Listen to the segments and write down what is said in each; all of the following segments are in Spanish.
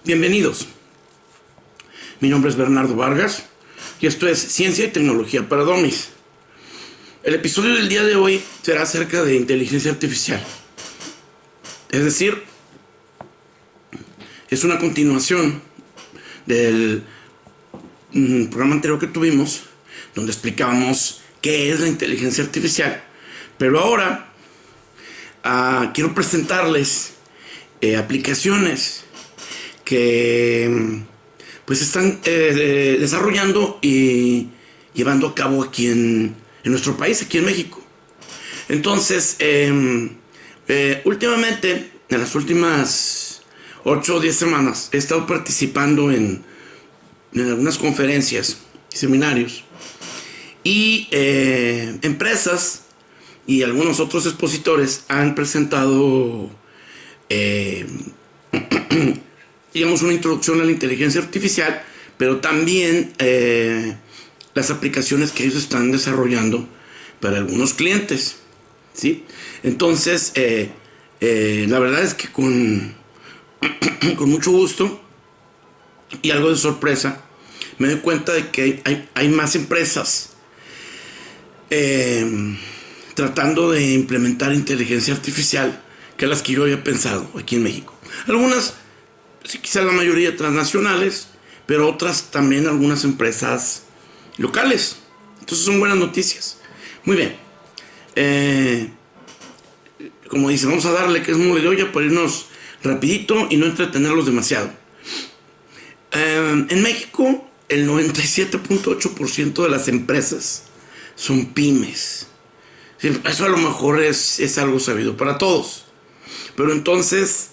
Bienvenidos. Mi nombre es Bernardo Vargas y esto es Ciencia y Tecnología para Dummies. El episodio del día de hoy será acerca de inteligencia artificial. Es decir, es una continuación del programa anterior que tuvimos, donde explicábamos qué es la inteligencia artificial. Pero ahora quiero presentarles aplicaciones que pues están desarrollando y llevando a cabo aquí en nuestro país, aquí en México. Entonces, últimamente, en las últimas 8 o 10 semanas, he estado participando en algunas conferencias y seminarios. Y empresas y algunos otros expositores han presentado digamos, una introducción a la inteligencia artificial, pero también las aplicaciones que ellos están desarrollando para algunos clientes, ¿sí? Entonces, la verdad es que con mucho gusto y algo de sorpresa, me doy cuenta de que hay más empresas tratando de implementar inteligencia artificial que las que yo había pensado aquí en México. Algunas, sí, quizá la mayoría transnacionales, pero otras también algunas empresas locales. Entonces son buenas noticias. Muy bien. Como dice, vamos a darle que es mole de olla para irnos rapidito y no entretenerlos demasiado. En México, el 97.8% de las empresas son pymes. Eso a lo mejor es algo sabido para todos. Pero entonces,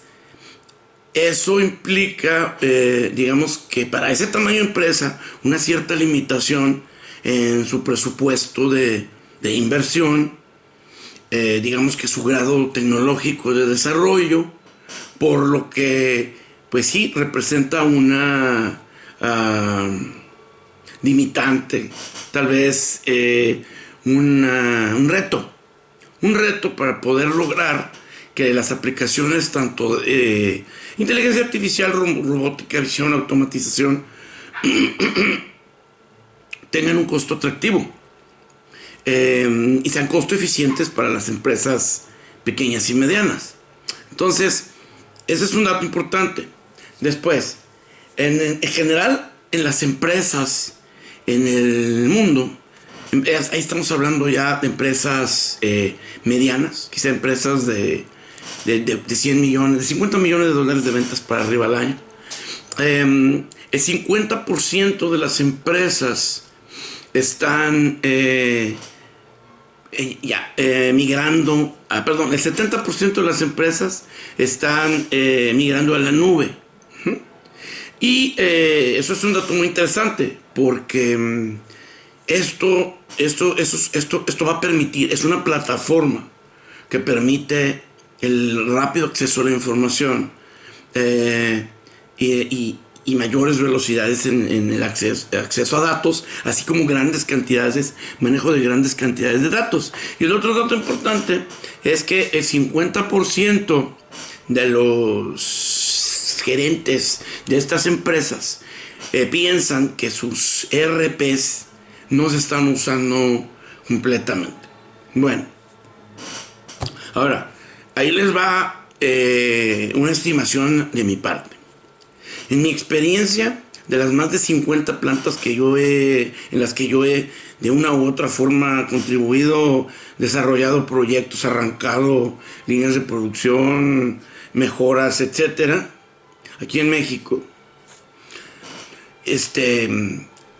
eso implica, digamos, que para ese tamaño de empresa, una cierta limitación en su presupuesto de inversión, digamos que su grado tecnológico de desarrollo, por lo que, pues sí, representa una limitante, tal vez un reto para poder lograr que las aplicaciones tanto de inteligencia artificial, robótica, visión, automatización tengan un costo atractivo y sean costo eficientes para las empresas pequeñas y medianas. Entonces, ese es un dato importante. Después, en general, en las empresas en el mundo, ahí estamos hablando ya de empresas medianas, quizá empresas de 100 millones, de 50 millones de dólares de ventas para arriba al año. El 50% de las empresas están migrando, el 70% de las empresas están migrando a la nube. Y eso es un dato muy interesante, porque esto va a permitir, es una plataforma que permite el rápido acceso a la información y mayores velocidades en el acceso a datos, así como manejo de grandes cantidades de datos. Y el otro dato importante es que el 50% de los gerentes de estas empresas piensan que sus ERPs no se están usando completamente. Bueno, ahora, ahí les va una estimación de mi parte. En mi experiencia, de las más de 50 plantas en las que yo he de una u otra forma contribuido, desarrollado proyectos, arrancado líneas de producción, mejoras, etcétera, aquí en México,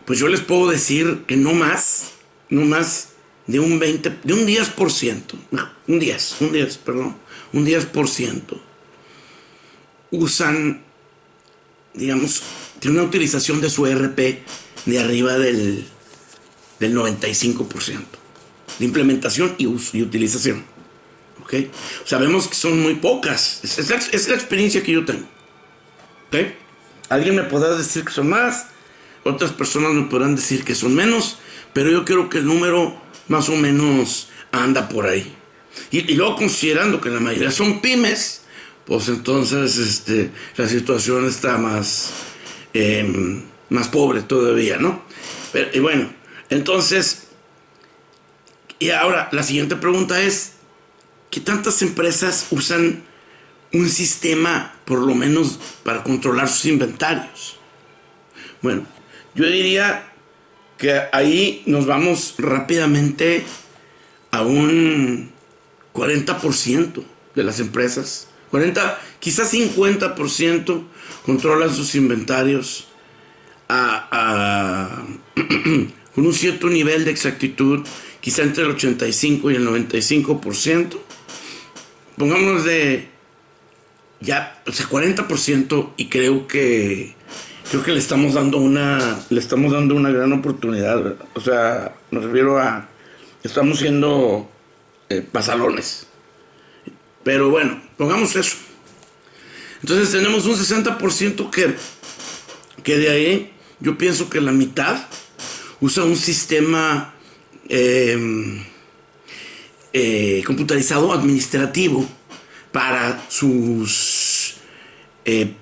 pues yo les puedo decir que no más de un 10%, un 10% usan, digamos, tiene una utilización de su ERP de arriba del 95% de implementación y uso y utilización. ¿Ok? Sabemos que son muy pocas. Es la experiencia que yo tengo. ¿Ok? Alguien me podrá decir que son más, otras personas me podrán decir que son menos, pero yo creo que el número más o menos anda por ahí. Y luego, considerando que la mayoría son pymes, pues entonces la situación está más pobre todavía, ¿no? Pero, y bueno, entonces, y ahora la siguiente pregunta es, ¿qué tantas empresas usan un sistema por lo menos para controlar sus inventarios? Bueno, yo diría que ahí nos vamos rápidamente a un 40% de las empresas, 40, quizás 50% controlan sus inventarios con un cierto nivel de exactitud, quizá entre el 85 y el 95%. Pongámonos de ya, o sea, 40%, y creo que le estamos dando una gran oportunidad, ¿verdad? O sea, me refiero a estamos siendo pasalones. Pero bueno, pongamos eso. Entonces tenemos un 60% que de ahí yo pienso que la mitad usa un sistema computarizado administrativo para sus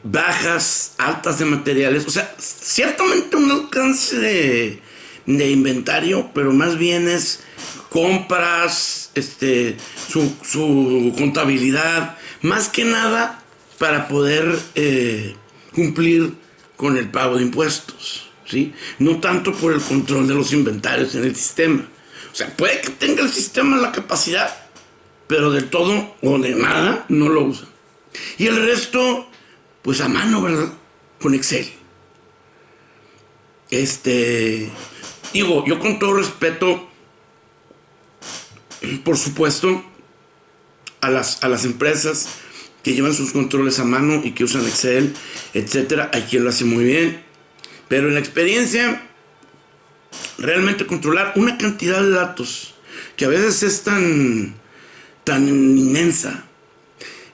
bajas, altas de materiales. O sea, ciertamente un alcance de inventario, pero más bien es compras, su contabilidad, más que nada para poder cumplir con el pago de impuestos, ¿sí? No tanto por el control de los inventarios en el sistema. O sea, puede que tenga el sistema la capacidad, pero del todo o de nada no lo usa. Y el resto, pues a mano, ¿verdad? Con Excel. Digo, yo con todo respeto, por supuesto, a las empresas que llevan sus controles a mano y que usan Excel, etcétera, hay quien lo hace muy bien. Pero en la experiencia, realmente controlar una cantidad de datos que a veces es tan inmensa,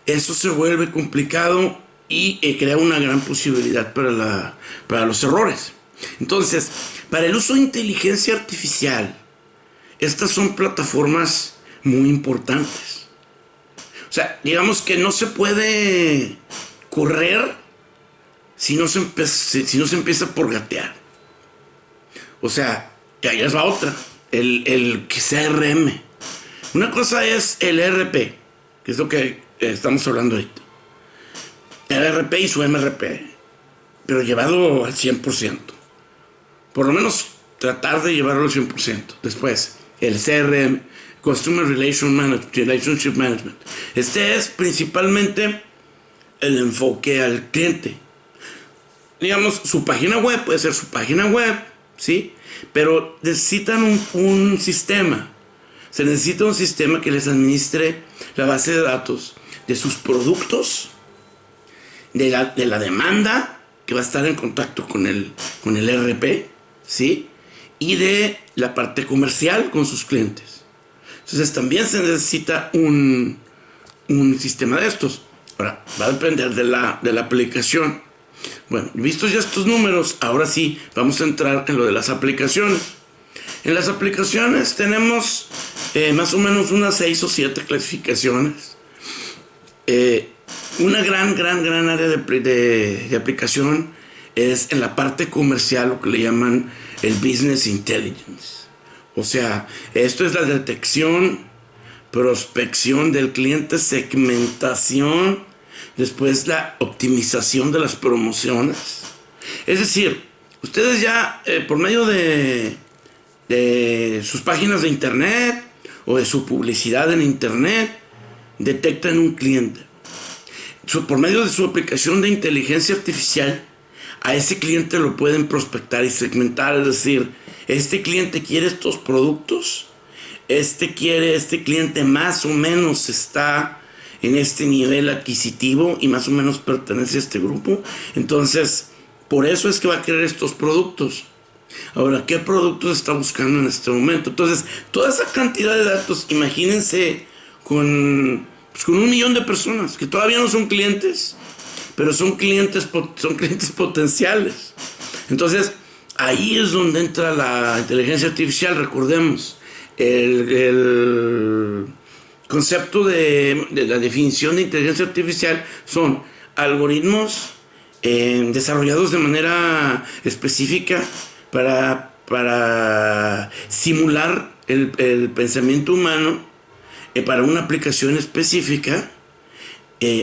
eso se vuelve complicado y crea una gran posibilidad para los errores. Entonces, para el uso de inteligencia artificial, estas son plataformas muy importantes. O sea, digamos que no se puede correr si no se empieza por gatear. O sea, que ahí es la otra, el CRM. Una cosa es el ERP, que es lo que estamos hablando ahorita. El ERP y su MRP, pero llevado al 100%. Por lo menos tratar de llevarlo al 100%. Después, el CRM, Customer Relationship Management. Este es principalmente el enfoque al cliente. Digamos, su página web puede ser su página web, ¿sí? Pero necesitan un sistema. Se necesita un sistema que les administre la base de datos de sus productos, de la demanda que va a estar en contacto con el ERP, ¿sí? Y de la parte comercial con sus clientes. Entonces también se necesita un sistema de estos. Ahora, va a depender de la aplicación. Bueno, vistos ya estos números, ahora sí vamos a entrar en lo de las aplicaciones. En las aplicaciones tenemos más o menos unas 6 o 7 clasificaciones. Una gran área de aplicación es en la parte comercial, lo que le llaman el Business Intelligence. O sea, esto es la detección, prospección del cliente, segmentación, después la optimización de las promociones. Es decir, ustedes ya por medio de sus páginas de internet o de su publicidad en internet detectan un cliente. Por medio de su aplicación de inteligencia artificial, a ese cliente lo pueden prospectar y segmentar. Es decir, este cliente quiere estos productos, este cliente más o menos está en este nivel adquisitivo y más o menos pertenece a este grupo. Entonces, por eso es que va a querer estos productos. Ahora, ¿qué productos está buscando en este momento? Entonces, toda esa cantidad de datos, imagínense con 1 millón de personas que todavía no son clientes, pero son clientes potenciales. Entonces, ahí es donde entra la inteligencia artificial. Recordemos, el concepto de la definición de inteligencia artificial son algoritmos desarrollados de manera específica para simular el pensamiento humano para una aplicación específica,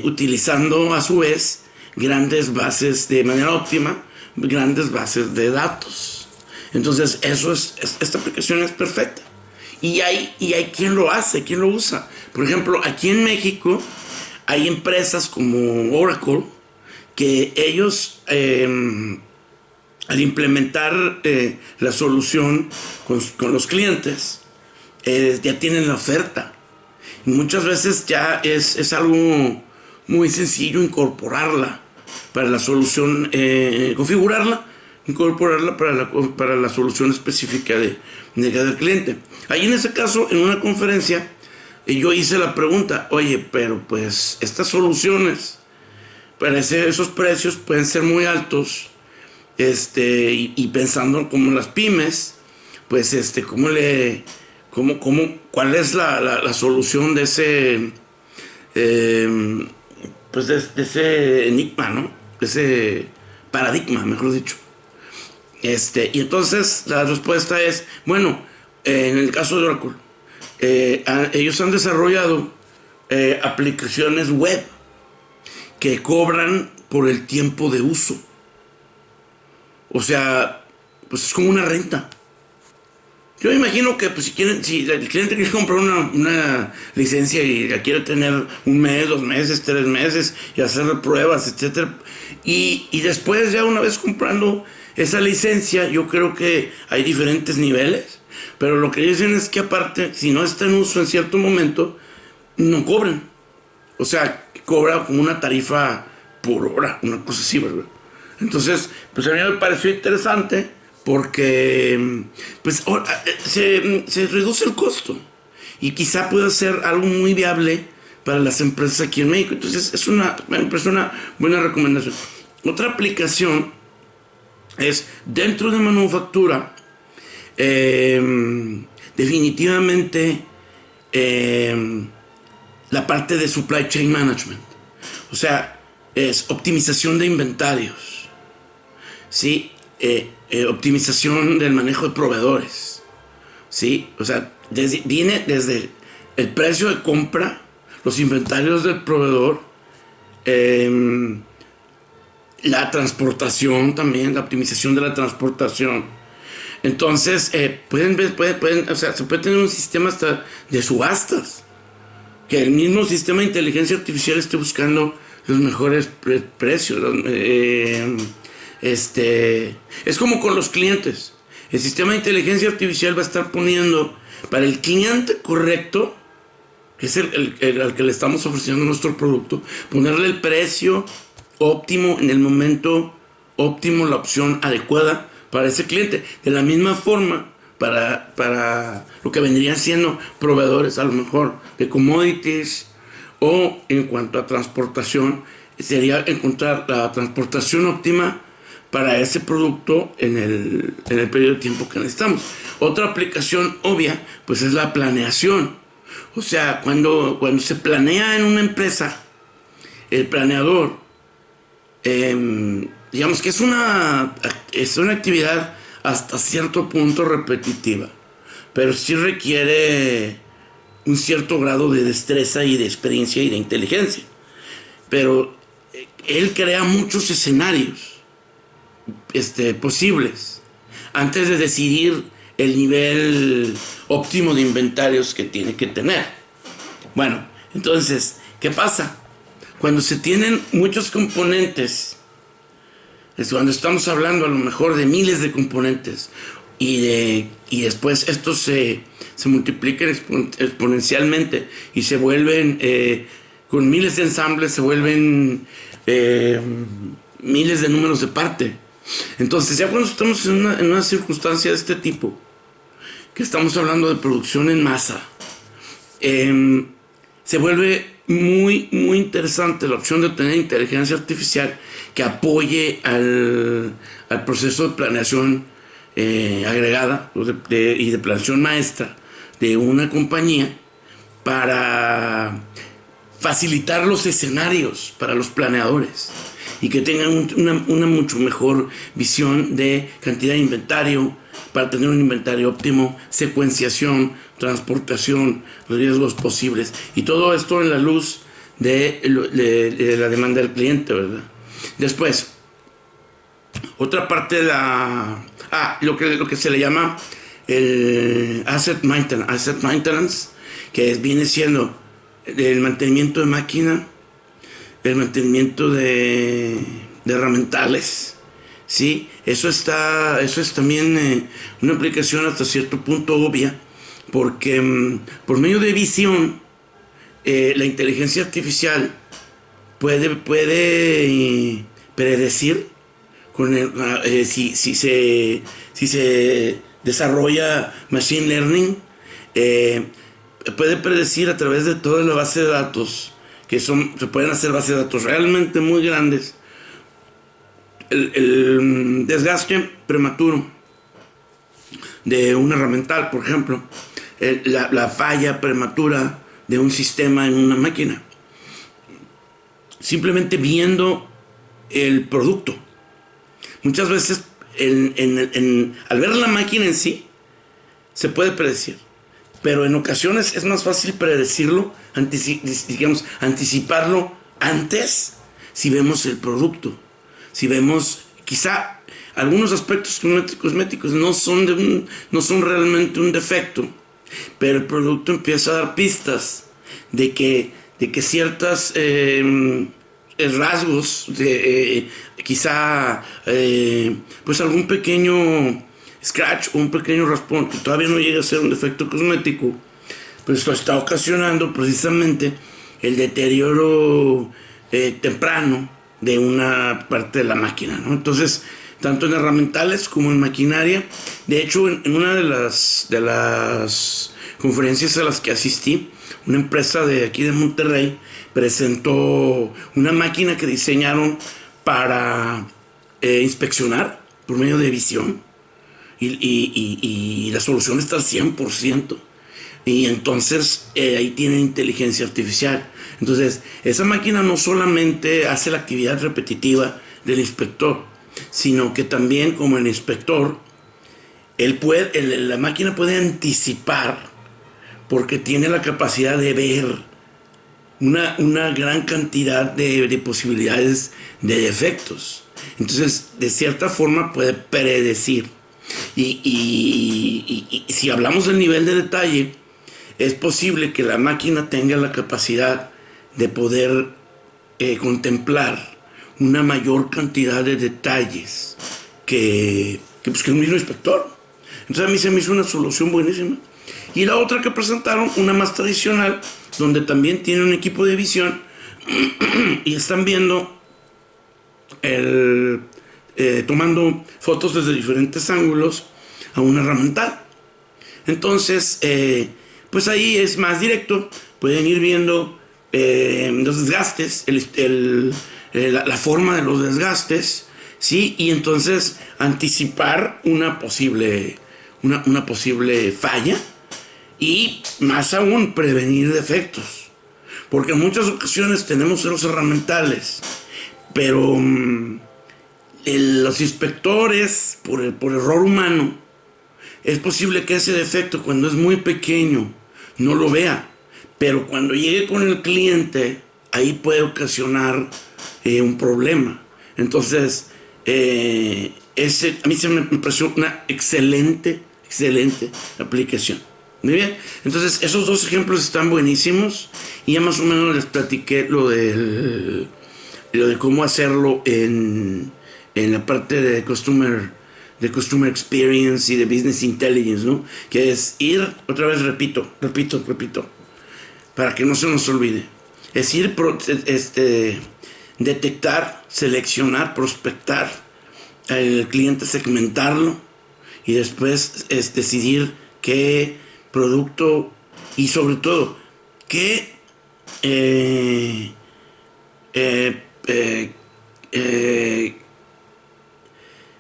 utilizando a su vez grandes bases de manera óptima, grandes bases de datos. Entonces esta aplicación es perfecta. Y hay quien lo hace, quien lo usa. Por ejemplo, aquí en México hay empresas como Oracle que ellos al implementar la solución con los clientes ya tienen la oferta. Y muchas veces ya es algo muy sencillo incorporarla para la solución, configurarla, incorporarla para la solución específica de cada cliente. Ahí en ese caso, en una conferencia, yo hice la pregunta, oye, pero pues estas soluciones para esos precios pueden ser muy altos, y pensando como las pymes, pues ¿cuál es la solución de ese pues de ese enigma, ¿no? De ese paradigma, mejor dicho. Y entonces la respuesta es, bueno, en el caso de Oracle, ellos han desarrollado aplicaciones web que cobran por el tiempo de uso. O sea, pues es como una renta. Yo me imagino que pues, si el cliente quiere comprar una licencia y la quiere tener 1 mes, 2 meses, 3 meses y hacer pruebas, etcétera, y después ya una vez comprando esa licencia, yo creo que hay diferentes niveles, pero lo que dicen es que aparte, si no está en uso en cierto momento, no cobran. O sea, cobra como una tarifa por hora, una cosa así, ¿verdad? Entonces, pues a mí me pareció interesante porque pues se reduce el costo y quizá pueda ser algo muy viable para las empresas aquí en México. Entonces me parece una buena recomendación. Otra aplicación es dentro de manufactura, definitivamente la parte de supply chain management, o sea, es optimización de inventarios, ¿sí? Optimización del manejo de proveedores, ¿sí? O sea, viene desde el precio de compra, los inventarios del proveedor, la transportación también, la optimización de la transportación. Entonces, o sea, se puede tener un sistema hasta de subastas, que el mismo sistema de inteligencia artificial esté buscando los mejores precios. Es como con los clientes. El sistema de inteligencia artificial va a estar poniendo para el cliente correcto, que es al que le estamos ofreciendo nuestro producto, ponerle el precio óptimo en el momento óptimo, la opción adecuada para ese cliente. De la misma forma, para lo que vendrían siendo proveedores a lo mejor de commodities, o en cuanto a transportación, sería encontrar la transportación óptima para ese producto en el periodo de tiempo que necesitamos. Otra aplicación obvia pues es la planeación. O sea, cuando se planea en una empresa, el planeador, digamos que es una actividad hasta cierto punto repetitiva, pero sí requiere un cierto grado de destreza y de experiencia y de inteligencia. Pero él crea muchos escenarios posibles antes de decidir el nivel óptimo de inventarios que tiene que tener. Bueno, entonces, ¿qué pasa? Cuando se tienen muchos componentes, es cuando estamos hablando a lo mejor de miles de componentes y después estos se multiplican exponencialmente y se vuelven con miles de ensambles, se vuelven miles de números de parte. Entonces ya cuando estamos en una circunstancia de este tipo, que estamos hablando de producción en masa, se vuelve muy interesante la opción de tener inteligencia artificial que apoye al proceso de planeación agregada y de planeación maestra de una compañía, para facilitar los escenarios para los planeadores y que tengan una mucho mejor visión de cantidad de inventario para tener un inventario óptimo, secuenciación, transportación, los riesgos posibles, y todo esto en la luz de la demanda del cliente, ¿verdad? Después, otra parte de lo que se le llama el asset maintenance, que viene siendo el mantenimiento de máquina, el mantenimiento de herramientales, ¿sí? Eso es también una aplicación hasta cierto punto obvia, porque por medio de visión, la inteligencia artificial puede predecir si se desarrolla machine learning, puede predecir a través de toda la base de datos, se pueden hacer bases de datos realmente muy grandes, el desgaste prematuro de una herramienta, por ejemplo, la falla prematura de un sistema en una máquina, simplemente viendo el producto. Muchas veces al ver la máquina en sí se puede predecir, pero en ocasiones es más fácil predecirlo, anticiparlo antes si vemos el producto, si vemos quizá algunos aspectos cosméticos no son realmente un defecto, pero el producto empieza a dar pistas de que ciertas rasgos, quizá pues algún pequeño scratch o un pequeño raspón que todavía no llega a ser un defecto cosmético, pues esto está ocasionando precisamente el deterioro temprano de una parte de la máquina, ¿no? Entonces, tanto en herramientales como en maquinaria. De hecho, en una de las conferencias a las que asistí, una empresa de aquí de Monterrey presentó una máquina que diseñaron para inspeccionar por medio de visión, y la solución está al 100%. Y entonces ahí tienen inteligencia artificial. Entonces, esa máquina no solamente hace la actividad repetitiva del inspector, sino que también, como el inspector, la máquina puede anticipar, porque tiene la capacidad de ver una gran cantidad de posibilidades de defectos. Entonces, de cierta forma puede predecir. Y si hablamos del nivel de detalle, es posible que la máquina tenga la capacidad de poder contemplar una mayor cantidad de detalles que un mismo inspector. Entonces a mí se me hizo una solución buenísima. Y la otra que presentaron, una más tradicional, donde también tiene un equipo de visión y están viendo tomando fotos desde diferentes ángulos a una herramienta. Entonces, pues ahí es más directo, pueden ir viendo los desgastes, la forma de los desgastes, ¿sí? Y entonces anticipar una posible falla, y más aún prevenir defectos, porque en muchas ocasiones tenemos errores herramientales, pero los inspectores, por error humano, es posible que ese defecto, cuando es muy pequeño, no lo vea, pero cuando llegue con el cliente, ahí puede ocasionar un problema. Entonces, a mí se me pareció una excelente aplicación. Muy bien, entonces esos dos ejemplos están buenísimos, y ya más o menos les platiqué lo de cómo hacerlo en la parte de customer experience y de business intelligence, ¿no? Que es ir, otra vez repito, para que no se nos olvide, es ir, detectar, seleccionar, prospectar al cliente, segmentarlo, y después decidir qué producto, y sobre todo qué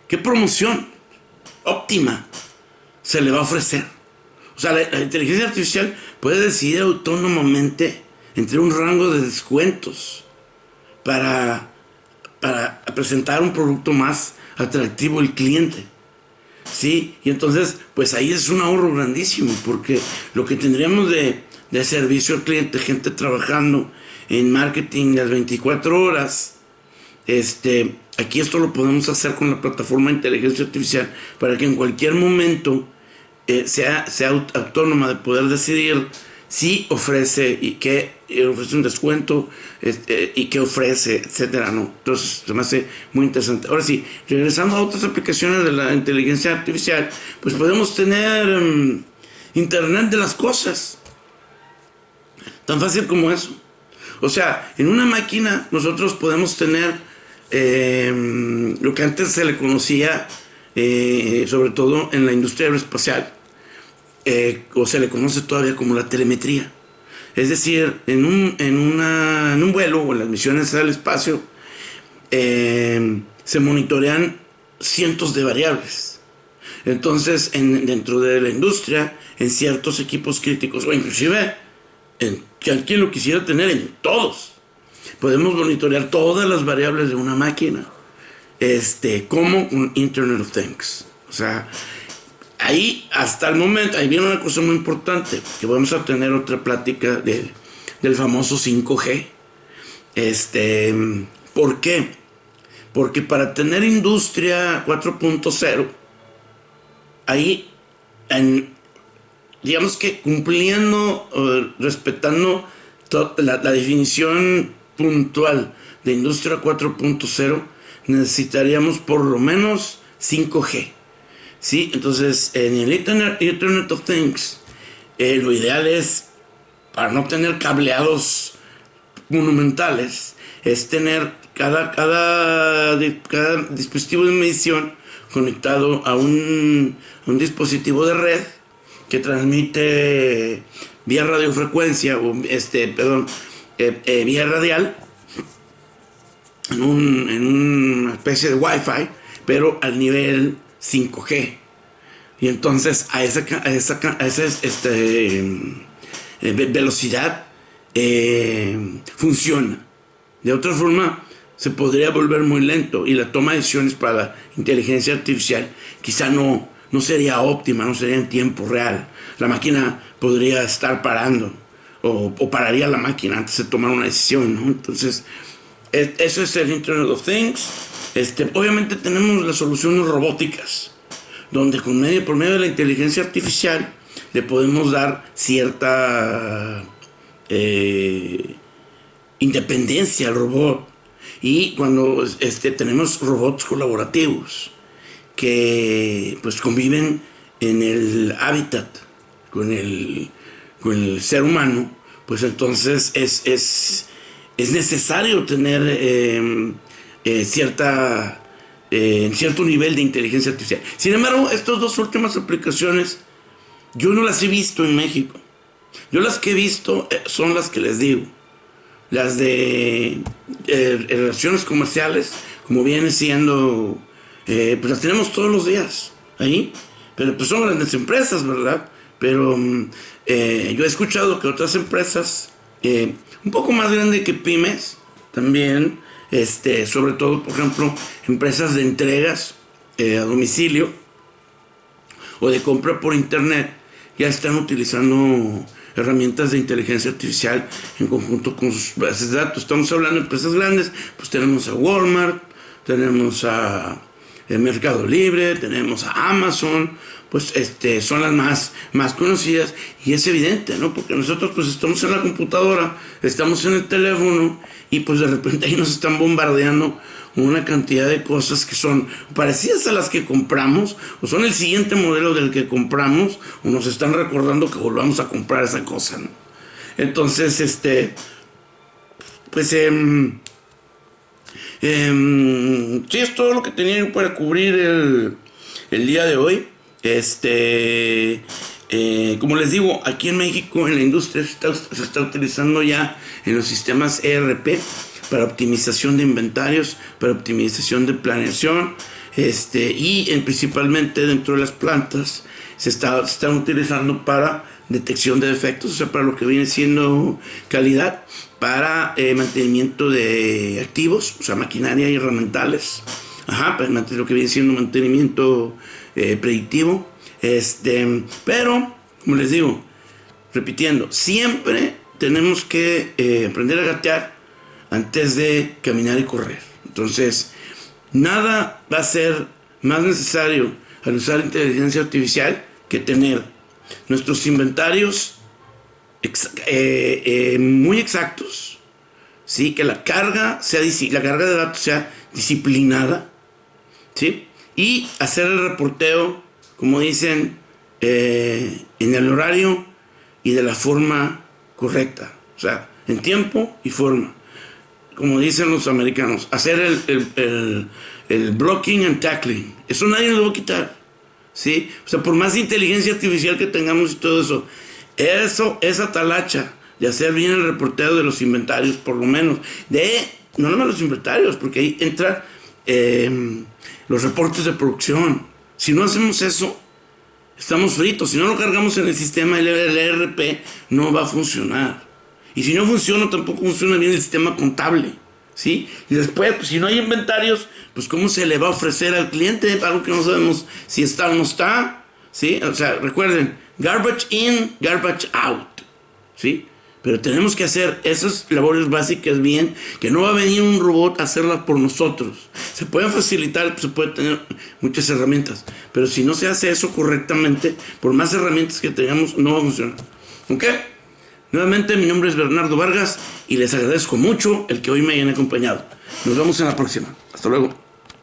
qué promoción óptima se le va a ofrecer. O sea, la inteligencia artificial puede decidir autónomamente entre un rango de descuentos para presentar un producto más atractivo al cliente. Sí, y entonces, pues ahí es un ahorro grandísimo, porque lo que tendríamos de servicio al cliente, gente trabajando en marketing las 24 horas, aquí esto lo podemos hacer con la plataforma de inteligencia artificial para que en cualquier momento sea autónoma de poder decidir si ofrece y qué ofrece un descuento y qué ofrece, etcétera, ¿no? Entonces se me hace muy interesante. Ahora sí, regresando a otras aplicaciones de la inteligencia artificial, pues podemos tener Internet de las cosas, tan fácil como eso. O sea, en una máquina nosotros podemos tener lo que antes se le conocía, sobre todo en la industria aeroespacial, o se le conoce todavía como la telemetría. Es decir, en un vuelo o en las misiones al espacio se monitorean cientos de variables. Entonces, dentro de la industria, en ciertos equipos críticos, o inclusive que alguien lo quisiera tener en todos, podemos monitorear todas las variables de una máquina, como un Internet of Things. O sea, ahí hasta el momento, ahí viene una cosa muy importante, que vamos a tener otra plática del famoso 5G. ¿Por qué? Porque para tener industria 4.0, ahí, digamos que cumpliendo, respetando la definición puntual de industria 4.0, necesitaríamos por lo menos 5G. ¿Sí? Entonces, en el Internet of Things, lo ideal es, para no tener cableados monumentales, es tener cada dispositivo de medición conectado a un dispositivo de red que transmite vía radiofrecuencia, o vía radial, en una especie de Wi-Fi, pero al nivel 5G. Y entonces a esa velocidad funciona. De otra forma se podría volver muy lento, y la toma de decisiones para la inteligencia artificial quizá no sería óptima, no sería en tiempo real. La máquina podría estar parando, o pararía la máquina antes de tomar una decisión, ¿no? Entonces eso es el Internet of Things. Obviamente tenemos las soluciones robóticas, donde por medio de la inteligencia artificial le podemos dar cierta independencia al robot. Y cuando tenemos robots colaborativos que pues conviven en el hábitat con el ser humano, pues entonces es necesario tener cierto nivel de inteligencia artificial. Sin embargo, estas dos últimas aplicaciones yo no las he visto en México. Yo las que he visto son las que les digo, las de relaciones comerciales, como viene siendo, pues las tenemos todos los días ahí, pero pues son grandes empresas, ¿verdad? Pero yo he escuchado que otras empresas un poco más grandes que pymes también, sobre todo, por ejemplo, empresas de entregas a domicilio o de compra por internet, ya están utilizando herramientas de inteligencia artificial en conjunto con sus bases de datos. Estamos hablando de empresas grandes, pues tenemos a Walmart, tenemos a Mercado Libre, tenemos a Amazon, pues son las más conocidas, y es evidente, ¿no? Porque nosotros pues estamos en la computadora, estamos en el teléfono, y pues de repente ahí nos están bombardeando una cantidad de cosas que son parecidas a las que compramos, o son el siguiente modelo del que compramos, o nos están recordando que volvamos a comprar esa cosa, ¿no? Entonces, pues sí, es todo lo que tenía para cubrir el día de hoy. Como les digo, aquí en México en la industria se está utilizando ya en los sistemas ERP para optimización de inventarios, para optimización de planeación, y principalmente dentro de las plantas, se están utilizando para detección de defectos, o sea, para lo que viene siendo calidad, para mantenimiento de activos, o sea, maquinaria y herramientales, para lo que viene siendo mantenimiento predictivo, pero, como les digo, repitiendo, siempre tenemos que aprender a gatear antes de caminar y correr. Entonces, nada va a ser más necesario al usar inteligencia artificial que tener nuestros inventarios muy exactos, ¿sí? Que la carga de datos sea disciplinada, ¿sí? Y hacer el reporteo, como dicen, en el horario y de la forma correcta, o sea, en tiempo y forma. Como dicen los americanos, hacer el blocking and tackling. Eso nadie lo va a quitar, ¿sí? O sea, por más inteligencia artificial que tengamos y todo eso, esa talacha de hacer bien el reporteo de los inventarios, por lo menos, no nomás los inventarios, porque ahí entran los reportes de producción. Si no hacemos eso, estamos fritos. Si no lo cargamos en el sistema, el ERP no va a funcionar. Y si no funciona, tampoco funciona bien el sistema contable, ¿sí? Y después, pues, si no hay inventarios, pues ¿cómo se le va a ofrecer al cliente algo que no sabemos si está o no está? ¿Sí? O sea, recuerden, garbage in, garbage out, ¿sí? Pero tenemos que hacer esas labores básicas bien, que no va a venir un robot a hacerlas por nosotros. Se pueden facilitar, se pueden tener muchas herramientas, pero si no se hace eso correctamente, por más herramientas que tengamos, no va a funcionar. ¿Ok? Nuevamente, mi nombre es Bernardo Vargas y les agradezco mucho el que hoy me hayan acompañado. Nos vemos en la próxima. Hasta luego.